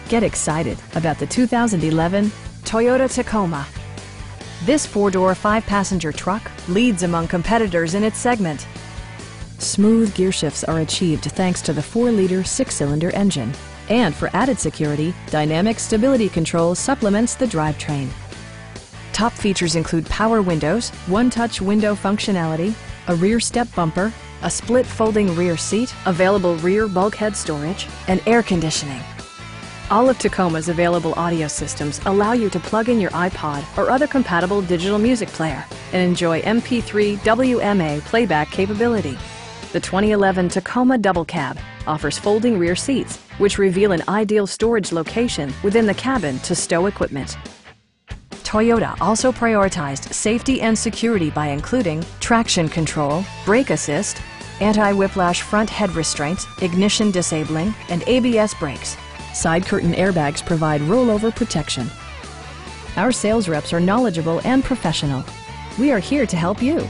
Get excited about the 2011 Toyota Tacoma. This four-door, five-passenger truck leads among competitors in its segment. Smooth gear shifts are achieved thanks to the 4-liter six-cylinder engine. And for added security, dynamic stability control supplements the drivetrain. Top features include power windows, one-touch window functionality, a rear step bumper, a split folding rear seat, available rear bulkhead storage, and air conditioning. All of Tacoma's available audio systems allow you to plug in your iPod or other compatible digital music player and enjoy MP3 WMA playback capability. The 2011 Tacoma Double Cab offers folding rear seats, which reveal an ideal storage location within the cabin to stow equipment. Toyota also prioritized safety and security by including traction control, brake assist, anti-whiplash front head restraints, ignition disabling, and ABS brakes. Side curtain airbags provide rollover protection. Our sales reps are knowledgeable and professional. We are here to help you.